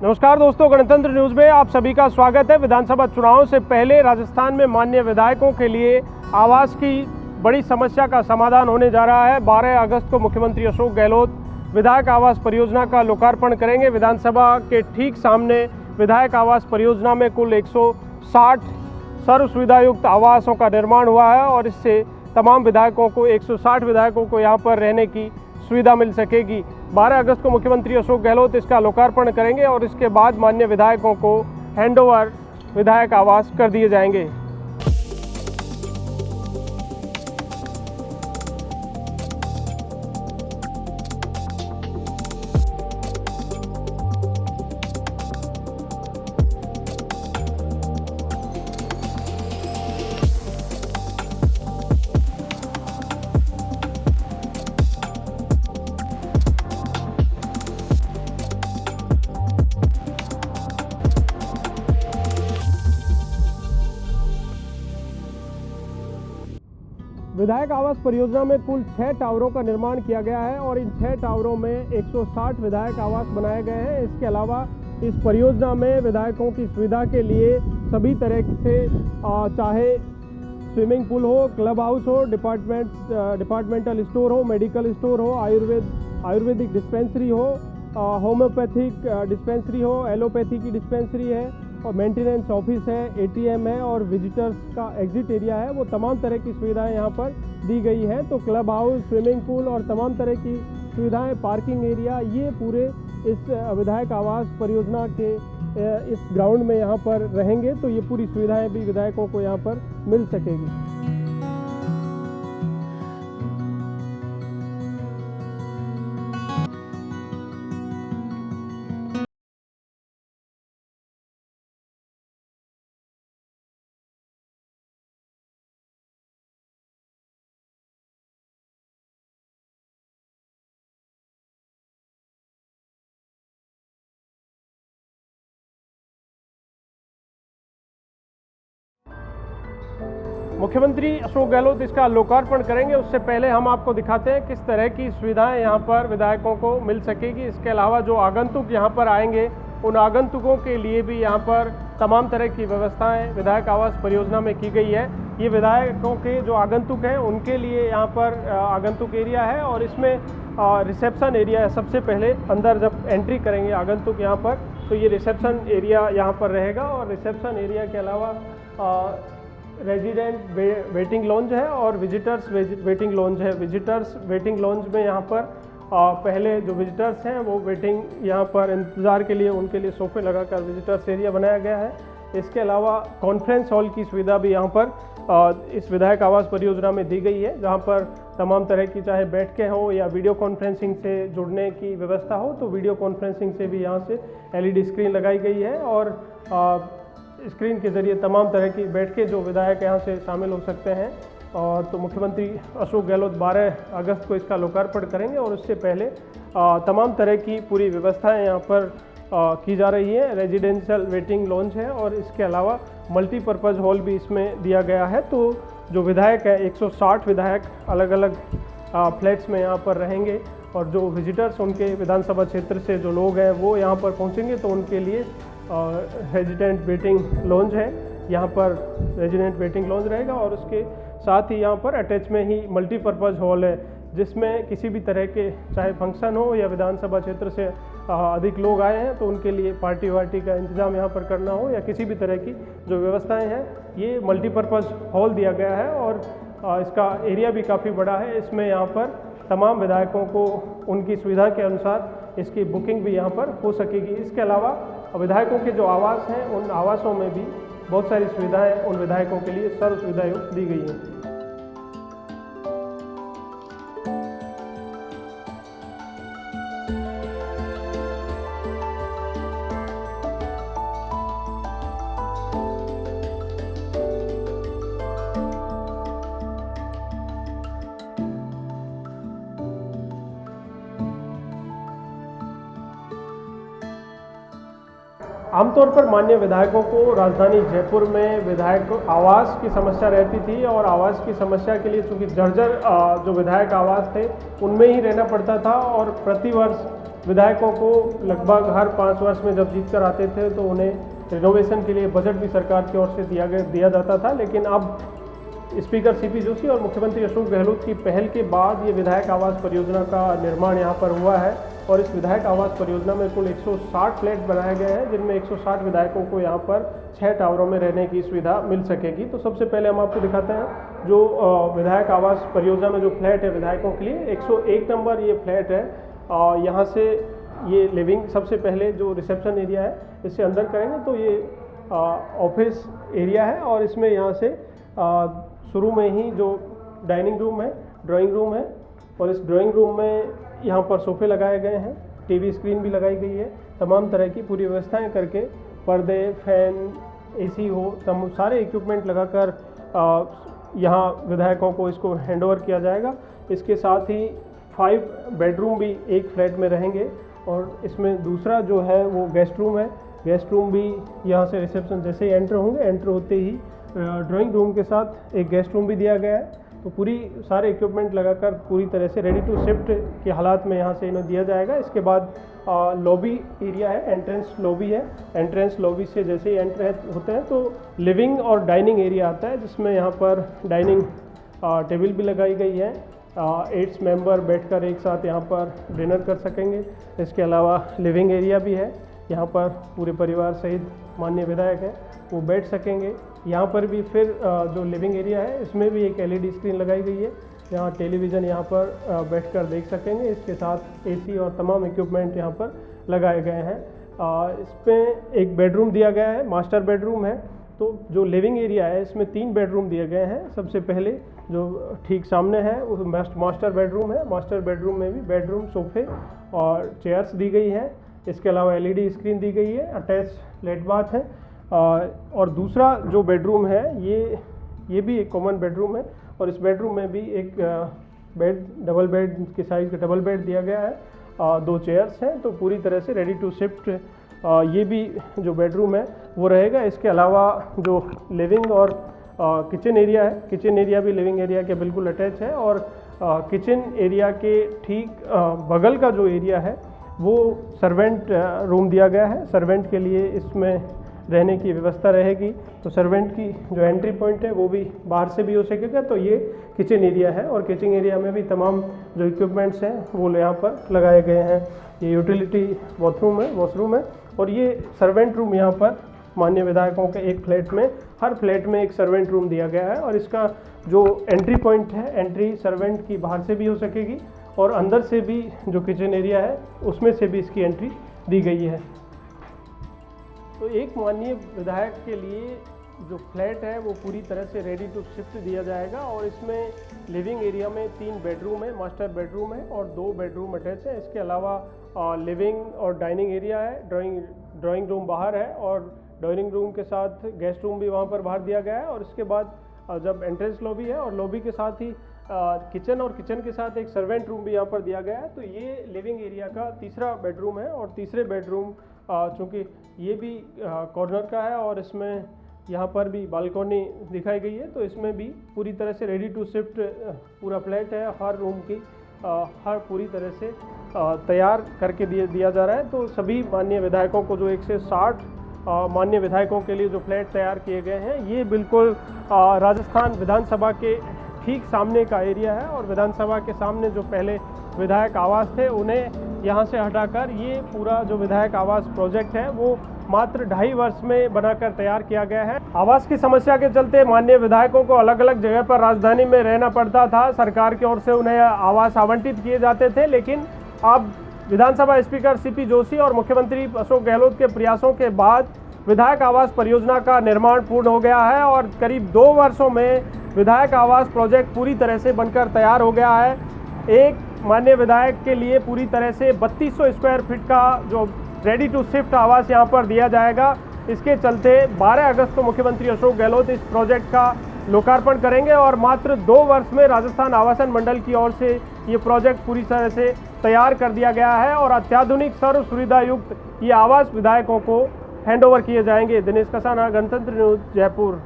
नमस्कार दोस्तों, गणतंत्र न्यूज में आप सभी का स्वागत है। विधानसभा चुनाव से पहले राजस्थान में माननीय विधायकों के लिए आवास की बड़ी समस्या का समाधान होने जा रहा है। 12 अगस्त को मुख्यमंत्री अशोक गहलोत विधायक आवास परियोजना का लोकार्पण करेंगे। विधानसभा के ठीक सामने विधायक आवास परियोजना में कुल 160 सर्व सुविधायुक्त आवासों का निर्माण हुआ है और इससे तमाम विधायकों को 160 विधायकों को यहाँ पर रहने की सुविधा मिल सकेगी। 12 अगस्त को मुख्यमंत्री अशोक गहलोत इसका लोकार्पण करेंगे और इसके बाद माननीय विधायकों को हैंडओवर विधायक आवास कर दिए जाएंगे। विधायक आवास परियोजना में कुल 6 टावरों का निर्माण किया गया है और इन 6 टावरों में 160 विधायक आवास बनाए गए हैं। इसके अलावा इस परियोजना में विधायकों की सुविधा के लिए सभी तरह से चाहे स्विमिंग पूल हो, क्लब हाउस हो, डिपार्टमेंटल स्टोर हो, मेडिकल स्टोर हो, आयुर्वेदिक डिस्पेंसरी हो, होम्योपैथिक डिस्पेंसरी हो, एलोपैथी की डिस्पेंसरी है और मेंटेनेंस ऑफिस है, एटीएम है और विजिटर्स का एग्जिट एरिया है। वो तमाम तरह की सुविधाएं यहाँ पर दी गई है। तो क्लब हाउस, स्विमिंग पूल और तमाम तरह की सुविधाएं, पार्किंग एरिया, ये पूरे इस विधायक आवास परियोजना के इस ग्राउंड में यहाँ पर रहेंगे। तो ये पूरी सुविधाएं भी विधायकों को यहाँ पर मिल सकेगी। मुख्यमंत्री अशोक गहलोत इसका लोकार्पण करेंगे। उससे पहले हम आपको दिखाते हैं किस तरह की सुविधाएं यहाँ पर विधायकों को मिल सकेगी। इसके अलावा जो आगंतुक यहाँ पर आएंगे उन आगंतुकों के लिए भी यहाँ पर तमाम तरह की व्यवस्थाएं विधायक आवास परियोजना में की गई है। ये विधायकों के जो आगंतुक हैं उनके लिए यहाँ पर आगंतुक एरिया है और इसमें रिसेप्शन एरिया है। सबसे पहले अंदर जब एंट्री करेंगे आगंतुक यहाँ पर, तो ये रिसेप्शन एरिया यहाँ पर रहेगा और रिसेप्शन एरिया के अलावा रेजिडेंट वेटिंग लॉन्ज है और विजिटर्स वेटिंग लॉन्ज है। विजिटर्स वेटिंग लॉन्ज में यहाँ पर पहले जो विजिटर्स हैं वो वेटिंग यहाँ पर इंतज़ार के लिए उनके लिए सोफे लगाकर विजिटर्स एरिया बनाया गया है। इसके अलावा कॉन्फ्रेंस हॉल की सुविधा भी यहाँ पर इस विधायक आवास परियोजना में दी गई है, जहाँ पर तमाम तरह की चाहे बैठकें हो या वीडियो कॉन्फ्रेंसिंग से जुड़ने की व्यवस्था हो, तो वीडियो कॉन्फ्रेंसिंग से भी यहाँ से एलईडी स्क्रीन लगाई गई है और स्क्रीन के जरिए तमाम तरह की बैठकें जो विधायक यहाँ से शामिल हो सकते हैं। और तो मुख्यमंत्री अशोक गहलोत 12 अगस्त को इसका लोकार्पण करेंगे और उससे पहले तमाम तरह की पूरी व्यवस्थाएं यहाँ पर की जा रही है। रेजिडेंशियल वेटिंग लॉन्ज है और इसके अलावा मल्टीपर्पज़ हॉल भी इसमें दिया गया है। तो जो विधायक है 160 विधायक अलग अलग फ्लैट्स में यहाँ पर रहेंगे और जो विजिटर्स उनके विधानसभा क्षेत्र से जो लोग हैं वो यहाँ पर पहुँचेंगे तो उनके लिए रेजिडेंट वेटिंग लॉन्ज है। यहाँ पर रेजिडेंट वेटिंग लॉन्ज रहेगा और उसके साथ ही यहाँ पर अटैच में ही मल्टीपर्पज़ हॉल है, जिसमें किसी भी तरह के चाहे फंक्शन हो या विधानसभा क्षेत्र से अधिक लोग आए हैं तो उनके लिए पार्टी वार्टी का इंतज़ाम यहाँ पर करना हो या किसी भी तरह की जो व्यवस्थाएं हैं, ये मल्टीपर्पज़ हॉल दिया गया है और इसका एरिया भी काफ़ी बड़ा है। इसमें यहाँ पर तमाम विधायकों को उनकी सुविधा के अनुसार इसकी बुकिंग भी यहाँ पर हो सकेगी। इसके अलावा विधायकों के जो आवास हैं उन आवासों में भी बहुत सारी सुविधाएं उन विधायकों के लिए सर्व सुविधायुक्त दी गई हैं। आमतौर पर माननीय विधायकों को राजधानी जयपुर में विधायक आवास की समस्या रहती थी और आवास की समस्या के लिए चूंकि जर्जर जो विधायक आवास थे उनमें ही रहना पड़ता था और प्रतिवर्ष विधायकों को लगभग हर 5 वर्ष में जब जीत कर आते थे तो उन्हें रिनोवेशन के लिए बजट भी सरकार की ओर से दिया जाता था। लेकिन अब स्पीकर सीपी जोशी और मुख्यमंत्री अशोक गहलोत की पहल के बाद ये विधायक आवास परियोजना का निर्माण यहाँ पर हुआ है और इस विधायक आवास परियोजना में कुल 160 फ्लैट बनाए गए हैं जिनमें 160 विधायकों को यहाँ पर 6 टावरों में रहने की सुविधा मिल सकेगी। तो सबसे पहले हम आपको दिखाते हैं जो विधायक आवास परियोजना में जो फ्लैट है विधायकों के लिए 101 नंबर ये फ्लैट है। यहाँ से ये लिविंग सबसे पहले जो रिसेप्शन एरिया है इससे अंदर करेंगे तो ये ऑफिस एरिया है और इसमें यहाँ से शुरू में ही जो डाइनिंग रूम है, ड्राइंग रूम है और इस ड्राइंग रूम में यहाँ पर सोफे लगाए गए हैं, टीवी स्क्रीन भी लगाई गई है, तमाम तरह की पूरी व्यवस्थाएं करके पर्दे, फैन, एसी हो, सारे इक्विपमेंट लगाकर यहाँ विधायकों को इसको हैंडओवर किया जाएगा। इसके साथ ही 5 बेडरूम भी एक फ्लैट में रहेंगे और इसमें दूसरा जो है वो गेस्ट रूम है। गेस्ट रूम भी यहाँ से रिसेप्शन जैसे ही एंटर होंगे, एंटर होते ही ड्राइंग रूम के साथ एक गेस्ट रूम भी दिया गया है। तो पूरी सारे इक्विपमेंट लगाकर पूरी तरह से रेडी टू शिफ्ट के हालात में यहाँ से इन्हें दिया जाएगा। इसके बाद लॉबी एरिया है, एंट्रेंस लॉबी है। एंट्रेंस लॉबी से जैसे ही एंटर होते हैं तो लिविंग और डाइनिंग एरिया आता है जिसमें यहाँ पर डाइनिंग टेबल भी लगाई गई है। 8 मेंबर बैठकर एक साथ यहाँ पर डिनर कर सकेंगे। इसके अलावा लिविंग एरिया भी है, यहाँ पर पूरे परिवार सहित माननीय विधायक हैं वो बैठ सकेंगे। यहाँ पर भी फिर जो लिविंग एरिया है इसमें भी एक LED स्क्रीन लगाई गई है, यहाँ टेलीविज़न यहाँ पर बैठकर देख सकेंगे। इसके साथ AC और तमाम इक्विपमेंट यहाँ पर लगाए गए हैं। इसमें एक बेडरूम दिया गया है, मास्टर बेडरूम है। तो जो लिविंग एरिया है इसमें 3 बेडरूम दिए गए हैं। सबसे पहले जो ठीक सामने है वो मास्टर बेडरूम है। मास्टर बेडरूम में भी बेडरूम, सोफे और चेयर्स दी गई हैं। इसके अलावा LED स्क्रीन दी गई है, अटैच लेट बाथ है। और दूसरा जो बेडरूम है ये भी एक कॉमन बेडरूम है और इस बेडरूम में भी एक डबल बेड के साइज़ का डबल बेड दिया गया है। 2 चेयर्स हैं। तो पूरी तरह से रेडी टू शिफ्ट ये भी जो बेडरूम है वो रहेगा। इसके अलावा जो लिविंग और किचन एरिया है, किचन एरिया भी लिविंग एरिया के बिल्कुल अटैच है और किचन एरिया के ठीक बगल का जो एरिया है वो सर्वेंट रूम दिया गया है। सर्वेंट के लिए इसमें रहने की व्यवस्था रहेगी। तो सर्वेंट की जो एंट्री पॉइंट है वो भी बाहर से भी हो सकेगा। तो ये किचन एरिया है और किचन एरिया में भी तमाम जो इक्विपमेंट्स हैं वो यहाँ पर लगाए गए हैं। ये यूटिलिटी वॉशरूम है और ये सर्वेंट रूम यहाँ पर माननीय विधायकों के एक फ्लैट में, हर फ्लैट में एक सर्वेंट रूम दिया गया है और इसका जो एंट्री पॉइंट है, एंट्री सर्वेंट की बाहर से भी हो सकेगी और अंदर से भी जो किचन एरिया है उसमें से भी इसकी एंट्री दी गई है। तो एक माननीय विधायक के लिए जो फ्लैट है वो पूरी तरह से रेडी टू शिफ्ट दिया जाएगा और इसमें लिविंग एरिया में 3 बेडरूम है, मास्टर बेडरूम है और 2 बेडरूम अटैच है। इसके अलावा लिविंग और डाइनिंग एरिया है, ड्राइंग रूम बाहर है और डाइनिंग रूम के साथ गेस्ट रूम भी वहाँ पर बाहर दिया गया है। और इसके बाद जब एंट्रेंस लॉबी है और लॉबी के साथ ही किचन और किचन के साथ एक सर्वेंट रूम भी यहाँ पर दिया गया है। तो ये लिविंग एरिया का तीसरा बेडरूम है और तीसरे बेडरूम चूँकि ये भी कॉर्नर का है और इसमें यहाँ पर भी बालकनी दिखाई गई है। तो इसमें भी पूरी तरह से रेडी टू शिफ्ट पूरा फ्लैट है। हर रूम की हर पूरी तरह से तैयार करके दिया जा रहा है। तो सभी माननीय विधायकों को जो 160 माननीय विधायकों के लिए जो फ्लैट तैयार किए गए हैं ये बिल्कुल राजस्थान विधानसभा के ठीक सामने का एरिया है और विधानसभा के सामने जो पहले विधायक आवास थे उन्हें यहाँ से हटाकर ये पूरा जो विधायक आवास प्रोजेक्ट है वो मात्र 2.5 वर्ष में बनाकर तैयार किया गया है। आवास की समस्या के चलते माननीय विधायकों को अलग अलग जगह पर राजधानी में रहना पड़ता था। सरकार की ओर से उन्हें आवास आवंटित किए जाते थे, लेकिन अब विधानसभा स्पीकर सीपी जोशी और मुख्यमंत्री अशोक गहलोत के प्रयासों के बाद विधायक आवास परियोजना का निर्माण पूर्ण हो गया है और करीब 2 वर्षों में विधायक आवास प्रोजेक्ट पूरी तरह से बनकर तैयार हो गया है। एक माननीय विधायक के लिए पूरी तरह से 3200 स्क्वायर फीट का जो रेडी टू शिफ्ट आवास यहाँ पर दिया जाएगा। इसके चलते 12 अगस्त को मुख्यमंत्री अशोक गहलोत इस प्रोजेक्ट का लोकार्पण करेंगे और मात्र 2 वर्ष में राजस्थान आवासन मंडल की ओर से ये प्रोजेक्ट पूरी तरह से तैयार कर दिया गया है और अत्याधुनिक सर्व सुविधा युक्त ये आवास विधायकों को हैंड ओवर किए जाएंगे। दिनेश कसाना, गणतंत्र न्यूज़, जयपुर।